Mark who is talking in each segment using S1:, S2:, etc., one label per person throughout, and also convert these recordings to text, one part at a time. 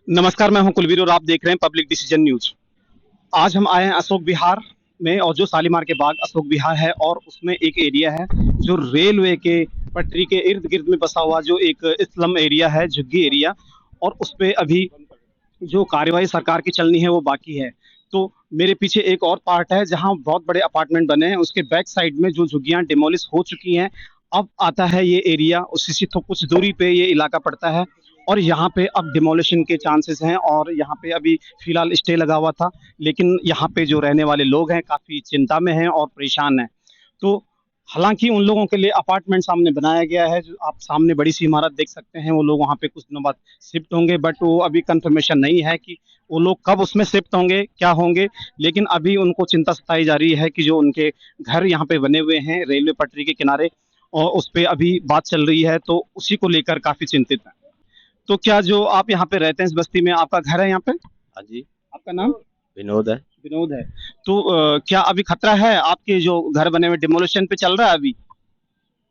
S1: नमस्कार, मैं हूं कुलवीर और आप देख रहे हैं पब्लिक डिसीजन न्यूज। आज हम आए हैं अशोक विहार में, और जो शालीमार के बाद अशोक विहार है और उसमें एक एरिया है जो रेलवे के पटरी के इर्द गिर्द में बसा हुआ, जो एक स्लम एरिया है, झुग्गी एरिया। और उस पे अभी जो कार्यवाही सरकार की चलनी है वो बाकी है। तो मेरे पीछे एक और पार्ट है जहां बहुत बड़े अपार्टमेंट बने हैं, उसके बैक साइड में जो झुग्गियां डिमोलिश हो चुकी हैं, अब आता है ये एरिया, उसी से तो कुछ दूरी पे ये इलाका पड़ता है। और यहाँ पे अब डिमोलिशन के चांसेस हैं, और यहाँ पे अभी फिलहाल स्टे लगा हुआ था, लेकिन यहाँ पे जो रहने वाले लोग हैं काफी चिंता में हैं और परेशान हैं। तो हालांकि उन लोगों के लिए अपार्टमेंट सामने बनाया गया है, जो आप सामने बड़ी सी इमारत देख सकते हैं, वो लोग वहाँ पे कुछ दिनों बाद शिफ्ट होंगे, बट वो अभी कंफर्मेशन नहीं है कि वो लोग कब उसमें शिफ्ट होंगे, क्या होंगे। लेकिन अभी उनको चिंता सताई जा रही है कि जो उनके घर यहाँ पे बने हुए हैं रेलवे पटरी के किनारे, और उस पे अभी बात चल रही है, तो उसी को लेकर काफी चिंतित है। तो क्या जो आप यहाँ पे रहते हैं इस बस्ती में, आपका घर है यहाँ पे?
S2: हाँ जी।
S1: आपका नाम?
S2: विनोद है।
S1: विनोद है। तो क्या अभी खतरा है? आपके जो घर बने हुए डिमोलिशन पे चल रहा है अभी?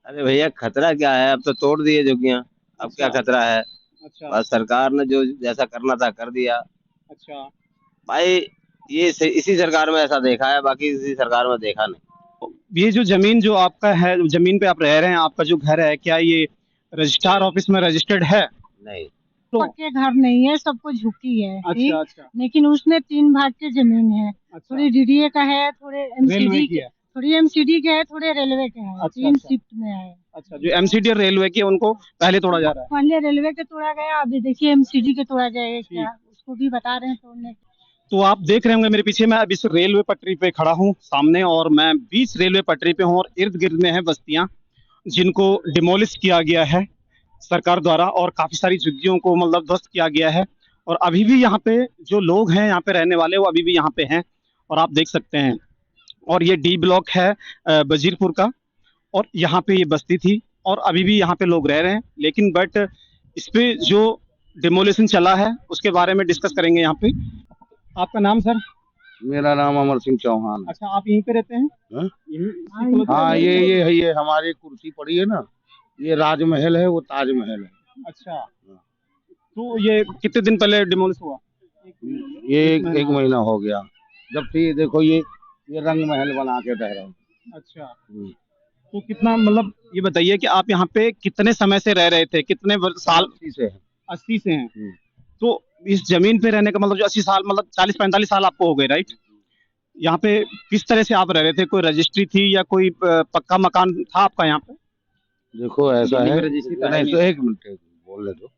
S2: अरे भैया खतरा क्या है, अब तो तोड़ दिए झुग्गियां। अब क्या
S1: अच्छा।
S2: खतरा है।
S1: अच्छा।
S2: बस सरकार ने जो जैसा करना था कर दिया
S1: अच्छा।
S2: भाई। इसी सरकार में ऐसा देखा है, बाकी इसी सरकार में देखा नहीं।
S1: ये जो जमीन जो आपका है, जमीन पे आप रह रहे हैं, आपका जो घर है, क्या ये रजिस्ट्रार ऑफिस में रजिस्टर्ड है?
S2: नहीं।
S1: तो
S3: पक्के घर नहीं है, सबको झुकी है।
S1: अच्छा
S3: ठीक।
S1: अच्छा
S3: लेकिन उसमें 3 भाग की जमीन है।
S1: अच्छा।
S3: थोड़ी डीडीए का है, थोड़े
S1: रेलवे
S3: एमसीडी
S1: की
S3: के,
S1: है?
S3: थोड़ी एमसीडी के है, थोड़े रेलवे के है।
S1: अच्छा
S3: 3
S1: अच्छा
S3: शिफ्ट में है।
S1: अच्छा। जो एमसीडी और रेलवे की है, उनको पहले तोड़ा जा रहा है?
S3: पहले रेलवे के तोड़ा गया, अभी देखिए एमसीडी के तोड़ा जाएगा
S1: ठीक।
S3: क्या, उसको भी बता रहे हैं तोड़ने।
S1: तो आप देख रहे होंगे मेरे पीछे, मैं अभी इस रेलवे पटरी पे खड़ा हूँ सामने, और मैं बीच रेलवे पटरी पे हूँ, और इर्द गिर्द में है बस्तियां जिनको डिमोलिश किया गया है सरकार द्वारा, और काफी सारी झुग्गियों को मतलब ध्वस्त किया गया है। और अभी भी यहाँ पे जो लोग हैं, यहाँ पे रहने वाले, वो अभी भी यहाँ पे हैं, और आप देख सकते हैं। और ये डी ब्लॉक है बजीरपुर का, और यहाँ पे ये बस्ती थी, और अभी भी यहाँ पे लोग रह रहे हैं। लेकिन बट इस पे जो डिमोलिशन चला है उसके बारे में डिस्कस करेंगे यहाँ पे। आपका नाम सर?
S4: मेरा नाम अमर सिंह चौहान है।
S1: अच्छा, आप यहीं पे रहते हैं?
S4: हाँ?
S1: यहीं?
S4: हाँ, ये हमारी कुर्सी पड़ी है ना, ये राजमहल है, वो ताजमहल है।
S1: अच्छा। तो ये कितने दिन पहले डिमोलिश हुआ?
S4: ये एक महीना हो गया जब से ये देखो, ये रंग महल बना के ठहरा।
S1: अच्छा। तो कितना, मतलब ये बताइए कि आप यहाँ पे कितने समय से रह रहे थे, कितने साल?
S4: 80 से है।
S1: 80 से हैं? तो इस जमीन पे रहने का मतलब जो 80 साल, मतलब 40-45 साल आपको हो गए, राइट? यहाँ पे किस तरह से आप रह रहे थे? कोई रजिस्ट्री थी या कोई पक्का मकान था आपका यहाँ पे?
S4: देखो ऐसा है, नहीं तो एक मिनट बोलने दो।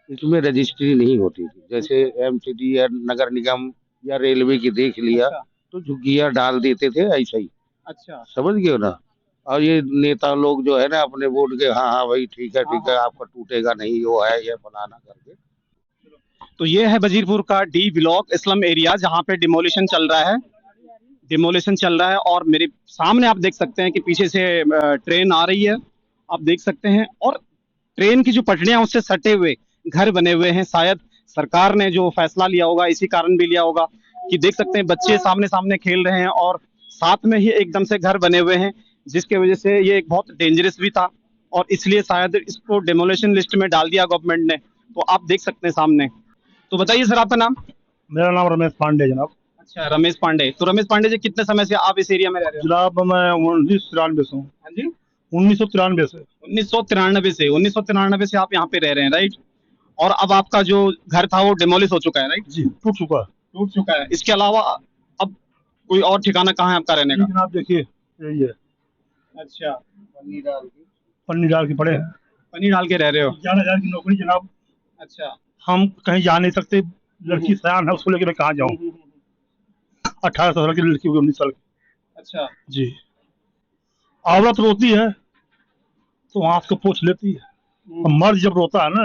S4: इसमें रजिस्ट्री नहीं होती थी, जैसे एमसीडी या नगर निगम या रेलवे की देख लिया।
S1: अच्छा।
S4: तो झुग्गियां डाल देते थे ऐसा ही,
S1: अच्छा।
S4: समझ गए हो ना। और ये नेता लोग जो है ना, अपने वोट के, हाँ हाँ भाई ठीक है ठीक है, आपका टूटेगा नहीं, वो है ये फलाना करके।
S1: तो ये है वजीरपुर का डी ब्लॉक स्लम एरिया, जहाँ पे डिमोलिशन चल रहा है। डिमोलिशन चल रहा है, और मेरे सामने आप देख सकते हैं कि पीछे से ट्रेन आ रही है, आप देख सकते हैं। और ट्रेन की जो पटरियां, उससे सटे हुए घर बने हुए हैं। शायद सरकार ने जो फैसला लिया होगा, इसी कारण भी लिया होगा कि देख सकते हैं बच्चे सामने सामने खेल रहे हैं, और साथ में ही एकदम से घर बने हुए हैं, जिसके वजह से ये एक बहुत डेंजरस भी था, और इसलिए शायद इसको डेमोलिशन लिस्ट में डाल दिया गवर्नमेंट ने। तो आप देख सकते हैं सामने। तो बताइए सर, आपका नाम?
S5: मेरा नाम रमेश पांडे जनाब।
S1: अच्छा, रमेश पांडे। तो रमेश पांडे जी, कितने समय से आप इस एरिया में रह रहे हो?
S5: जनाब मैं 1993 से हूँ।
S1: हाँ जी?
S5: 1993 से।
S1: 1993 से आप यहाँ पे रह रहे हैं, राइट? और अब आपका जो घर था वो डिमोलिश हो चुका है, राइट?
S5: जी, टूट चुका है।
S1: टूट चुका है। इसके अलावा अब कोई और ठिकाना कहाँ है आपका रहने
S5: जी
S1: का?
S5: जनाब, देखिए यही है,
S1: अच्छा।
S5: पन्नी डाल के पड़े हैं।
S1: पनी डाल के रह रहे हो?
S5: 11,000 की नौकरी जनाब,
S1: अच्छा।
S5: हम कहीं जा नहीं सकते। लड़की सयान है, उसको लेके मैं कहाँ जाऊँ। 18 साल की लड़की होगी, 19 साल की।
S1: अच्छा।
S5: जी। औरत रोती है तो आंख को पोंछ लेती है, और मर्द जब रोता है ना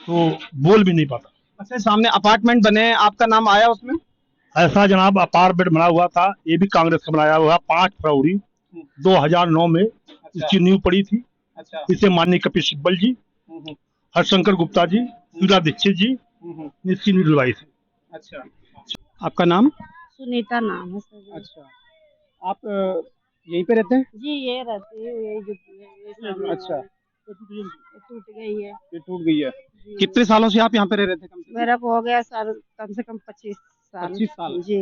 S5: तो बोल भी नहीं पाता।
S1: अच्छा, सामने अपार्टमेंट बने हैं, आपका नाम आया उसमें?
S5: ऐसा जनाब अपार्टमेंट बना हुआ था, ये भी कांग्रेस का बनाया हुआ। 5 फरवरी 2009 में इसकी नींव पड़ी थी।
S1: अच्छा।
S5: इसे माननीय कपिल सिब्बल जी, हरशंकर गुप्ता जी, शीला दीक्षित जी ने इसकी नींव डलवाई थी।
S1: अच्छा। आपका नाम?
S3: सुनीता नाम है सर।
S1: अच्छा। आप यहीं पे रहते हैं?
S3: जी, ये रहती है, यही जो
S1: अच्छा।
S3: ये टूट गई है।
S1: ये टूट गई है। कितने सालों से आप यहाँ पे रह रहे थे? कम से कम
S3: मेरा को हो गया साल, कम से कम 25 साल।
S1: 25 साल।
S3: जी।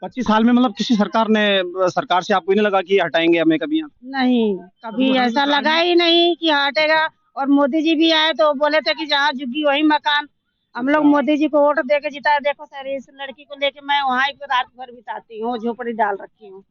S1: 25 साल में मतलब किसी सरकार से आपको नहीं लगा कि हटाएंगे हमें कभी यहाँ?
S3: नहीं, कभी ऐसा लगा ही नहीं कि हटेगा। और मोदी जी भी आए तो बोले थे कि जहाँ झुग्गी वही मकान। हम लोग मोदी जी को वोट दे के जिताए। देखो सर, इस लड़की को लेके मैं वहाँ पे रात भर बिताती हूँ, झोपड़ी डाल रखी हूँ।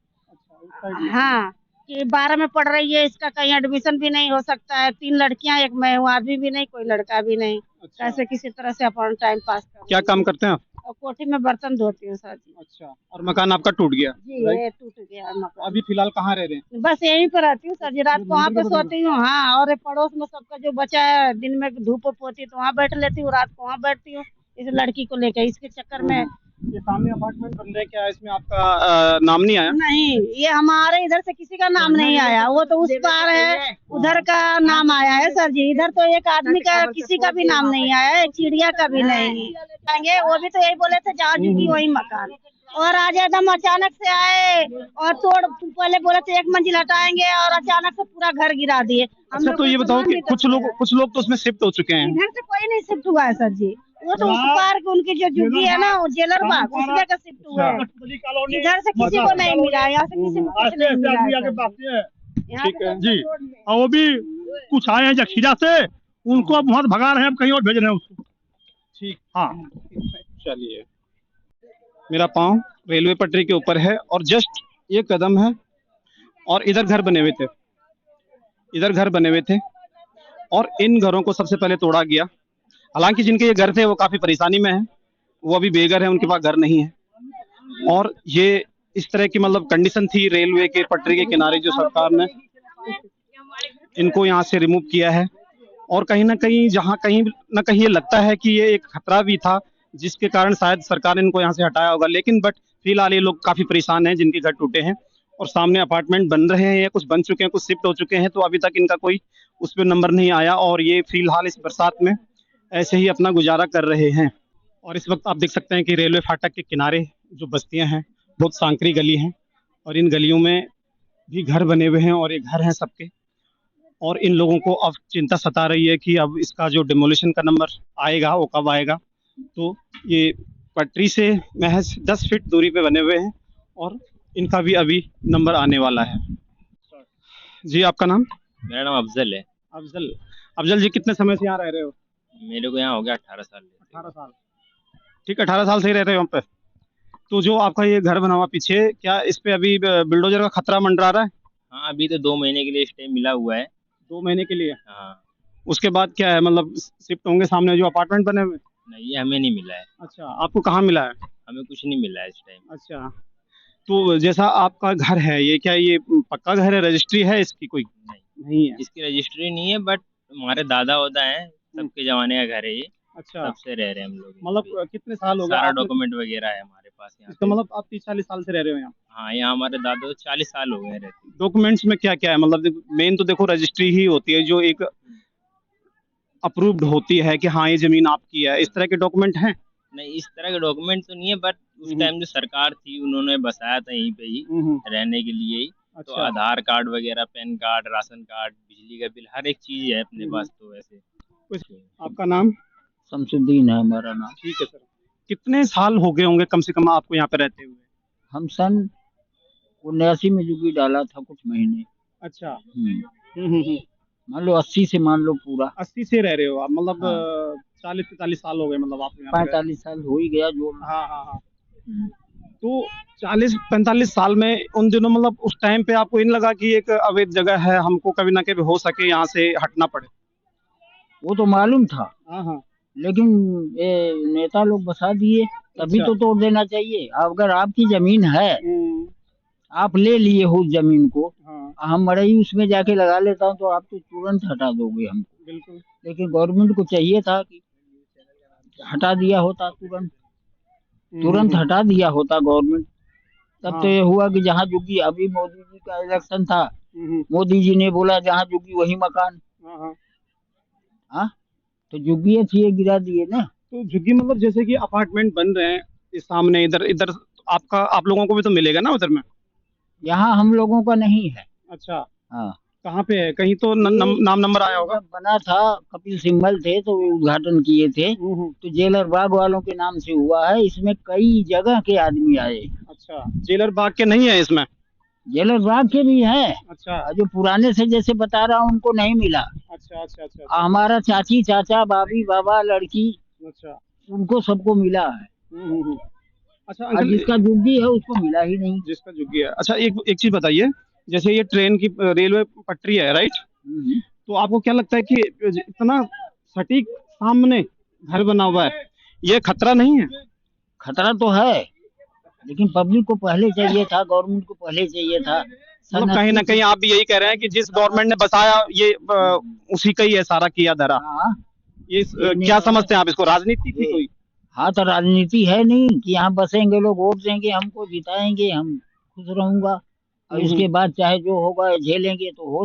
S3: हाँ, कि 12 में पढ़ रही है, इसका कहीं एडमिशन भी नहीं हो सकता है। 3 लड़कियां, एक मैं हूँ, आदमी भी नहीं, कोई लड़का भी नहीं। कैसे किसी तरह से अपना टाइम पास कर।
S1: क्या काम करते हैं आप?
S3: और कोठी में बर्तन धोती हूँ सर जी।
S1: अच्छा, और मकान आपका टूट गया?
S3: जी, ये टूट गया मकान।
S1: अभी फिलहाल कहाँ रह रहे हैं?
S3: बस यहीं पर रहती हूँ सर जी, रात को वहाँ पे सोती हूँ। हाँ, और ये पड़ोस में सबका जो बचा है, दिन में धूप होती तो वहाँ बैठ लेती हूँ, रात को वहाँ बैठती हूँ। इस लड़की को लेकर, इसके चक्कर में।
S1: ये सामने अपार्टमेंट बन रहा है, क्या इसमें आपका नाम नहीं आया?
S3: नहीं, ये हमारे इधर से किसी का नाम नहीं आया। वो तो उस पार है, उधर का नाम आया है सर जी। इधर तो एक आदमी का, किसी का भी नाम नहीं आया है, चिड़िया का भी नहीं आएंगे। वो भी तो यही बोले थे, जहाँ झुकी वही मकान। और आज एकदम अचानक से आए और पहले बोले थे 1 मंजिल हटाएंगे, और अचानक से पूरा घर गिरा दिए।
S1: अच्छा, तो ये बताओ कि कुछ लोग तो उसमें शिफ्ट हो चुके हैं।
S3: इधर से कोई नहीं शिफ्ट हुआ है सर जी। वो तो उस पार के उनकी जो झुग्गी है ना, वो जेलर बाग, उसमें का शिफ्ट हुआ है। इधर से किसी को नहीं मिला, यहाँ से किसी को कुछ नहीं मिला।
S5: ठीक है जी। और वो भी कुछ आए हैं जखीरा से, उनको अब वहाँ भगा रहे हैं, अब कहीं और भेज रहे हैं उसको।
S1: ठीक,
S5: हाँ,
S1: चलिए। मेरा पाँव रेलवे पटरी के ऊपर है और जस्ट ये कदम है, और इधर घर बने हुए थे, और इन घरों को सबसे पहले तोड़ा गया। हालांकि जिनके ये घर थे वो काफी परेशानी में हैं, वो अभी बेघर है, उनके पास घर नहीं है। और ये इस तरह की मतलब कंडीशन थी रेलवे के पटरी के किनारे, जो सरकार ने इनको यहाँ से रिमूव किया है। और कहीं ना कहीं, जहाँ कहीं ना कहीं ये लगता है कि ये एक खतरा भी था, जिसके कारण शायद सरकार ने इनको यहाँ से हटाया होगा। लेकिन बट फिलहाल ये लोग काफी परेशान हैं, जिनके घर टूटे हैं, और सामने अपार्टमेंट बन रहे हैं, कुछ बन चुके हैं, कुछ शिफ्ट हो चुके हैं। तो अभी तक इनका कोई उस पर नंबर नहीं आया, और ये फिलहाल इस बरसात में ऐसे ही अपना गुजारा कर रहे हैं। और इस वक्त आप देख सकते हैं कि रेलवे फाटक के किनारे जो बस्तियां हैं, बहुत सांकरी गली हैं, और इन गलियों में भी घर बने हुए हैं, और ये घर हैं सबके। और इन लोगों को अब चिंता सता रही है कि अब इसका जो डिमोलिशन का नंबर आएगा वो कब आएगा। तो ये पटरी से महज 10 फीट दूरी पे बने हुए हैं, और इनका भी अभी नंबर आने वाला है। जी, आपका नाम?
S6: मेरा नाम अफजल है।
S1: अफजल जी, कितने समय से यहाँ रह रहे हो?
S6: मेरे को यहाँ हो गया 18 साल।
S1: 18 साल। ठीक, 18 साल से ही रह रहे हो यहाँ पे। तो जो आपका ये घर बना हुआ पीछे, क्या इस पे अभी बिल्डोजर का खतरा मंडरा रहा है?
S6: हाँ, अभी तो 2 महीने के लिए स्टे मिला हुआ है।
S1: 2 महीने के लिए?
S6: हाँ।
S1: उसके बाद क्या है, मतलब शिफ्ट होंगे सामने जो अपार्टमेंट बने हुए?
S6: नहीं, ये हमें नहीं मिला है।
S1: अच्छा, आपको कहाँ मिला है?
S6: हमें कुछ नहीं मिला है इस टाइम।
S1: अच्छा, तो जैसा आपका घर है, ये क्या ये पक्का घर है, रजिस्ट्री है इसकी कोई? नहीं है
S6: इसकी रजिस्ट्री नहीं है, बट हमारे दादा होता है, सबके जमाने का घर है ये।
S1: अच्छा,
S6: तब से रह रहे हैं हम लोग।
S1: मतलब कितने साल हो गए?
S6: सारा डॉक्यूमेंट वगैरह है हमारे पास यहाँ
S1: इसका
S6: पे।
S1: मतलब आप 30-40 साल से रह रहे हो यहाँ?
S6: हाँ, यहाँ हमारे दादा 40 साल हो गए रहते।
S1: डॉक्यूमेंट्स में क्या क्या है? मतलब मेन तो देखो रजिस्ट्री ही होती है, जो एक अप्रूव्ड होती है कि हाँ ये जमीन आपकी है। इस तरह के डॉक्यूमेंट हैं?
S6: नहीं, इस तरह के डॉक्यूमेंट तो नहीं है, बट उस टाइम जो सरकार थी उन्होंने बसाया था यहीं पे ही रहने के लिए ही। तो
S1: अच्छा,
S6: आधार कार्ड वगैरह, पैन कार्ड, राशन कार्ड, बिजली का बिल, हर एक चीज है अपने पास। तो वैसे
S1: आपका नाम?
S7: शमसुद्दीन है हमारा नाम।
S1: ठीक है सर। कितने साल हो गए होंगे कम से कम आपको यहाँ पे रहते हुए?
S7: हम सन 79 में जुगी डाला था, कुछ महीने।
S1: अच्छा,
S7: मान लो 80 से मान लो पूरा
S1: 80 से रह रहे हो आप, मतलब
S7: हाँ।
S1: 40-45 साल हो गए मतलब आप यहाँ पे?
S7: 45 साल हो ही गया जो।
S1: हाँ हाँ हाँ। तो 40-45 साल में उन दिनों, मतलब उस टाइम पे आपको इन लगा कि एक अवैध जगह है, हमको कभी ना कभी हो सके यहाँ से हटना पड़े?
S7: वो तो मालूम था,
S1: हाँ हाँ।
S7: लेकिन ये नेता लोग बसा दिए, तभी
S1: अच्छा।
S7: तो तोड़ देना चाहिए। अगर आपकी जमीन है, आप ले लिए हो उस जमीन को,
S1: हाँ,
S7: हम मरई उसमें जाके लगा लेता हूँ तो आप तो तुरंत हटा दोगे हमको।
S1: बिल्कुल।
S7: लेकिन गवर्नमेंट को चाहिए था कि हटा दिया होता, तुरंत हटा दिया होता गवर्नमेंट। तब
S1: हाँ।
S7: तो ये हुआ कि जहाँ जुगी, अभी मोदी जी का इलेक्शन था, मोदी जी ने बोला जहाँ जुगी वही मकान। हाँ, तो जुगी थी, ये गिरा दिए ना।
S1: तो झुग्गी मतलब जैसे कि अपार्टमेंट बन रहे हैं इस सामने, इधर इधर आप लोगों को भी तो मिलेगा ना उधर में?
S7: यहाँ हम लोगों का नहीं है।
S1: अच्छा,
S7: हाँ,
S1: कहाँ पे है? कहीं तो नाम नंबर आया होगा।
S7: जब बना था कपिल सिब्बल थे तो वे उद्घाटन किए थे, तो जेलर बाग वालों के नाम से हुआ है। इसमें कई जगह के आदमी आए।
S1: अच्छा, जेलर बाग के नहीं है इसमें?
S7: जेलर बाग के भी हैं।
S1: अच्छा
S7: जो पुराने से जैसे बता रहा हूँ उनको नहीं मिला।
S1: अच्छा अच्छा अच्छा अच्छा,
S7: हमारा चाची चाचा बाबी बाबा लड़की
S1: अच्छा।
S7: उनको सबको मिला है।
S1: अच्छा
S7: और
S1: अंकल,
S7: जिसका जुग्गी है उसको मिला ही नहीं।
S1: जिसका झुग्गी है। अच्छा एक एक चीज बताइए, जैसे ये ट्रेन की रेलवे पटरी है, राइट? तो आपको क्या लगता है कि इतना सटीक सामने घर बना हुआ है, ये खतरा नहीं है?
S7: खतरा तो है, लेकिन पब्लिक को पहले चाहिए था, गवर्नमेंट को पहले चाहिए था।
S1: मतलब कहीं ना कहीं आप भी यही कह रहे हैं कि जिस गवर्नमेंट ने बसाया ये उसी का ही है सारा किया धरा।
S7: हाँ,
S1: ये क्या समझते हैं आप इसको, राजनीति थी कोई?
S7: हाँ तो राजनीति है नहीं कि यहाँ बसेंगे लोग, वोट देंगे, हमको जिताएंगे, हम खुश रहूंगा, और इसके बाद चाहे जो होगा झेलेंगे तो हो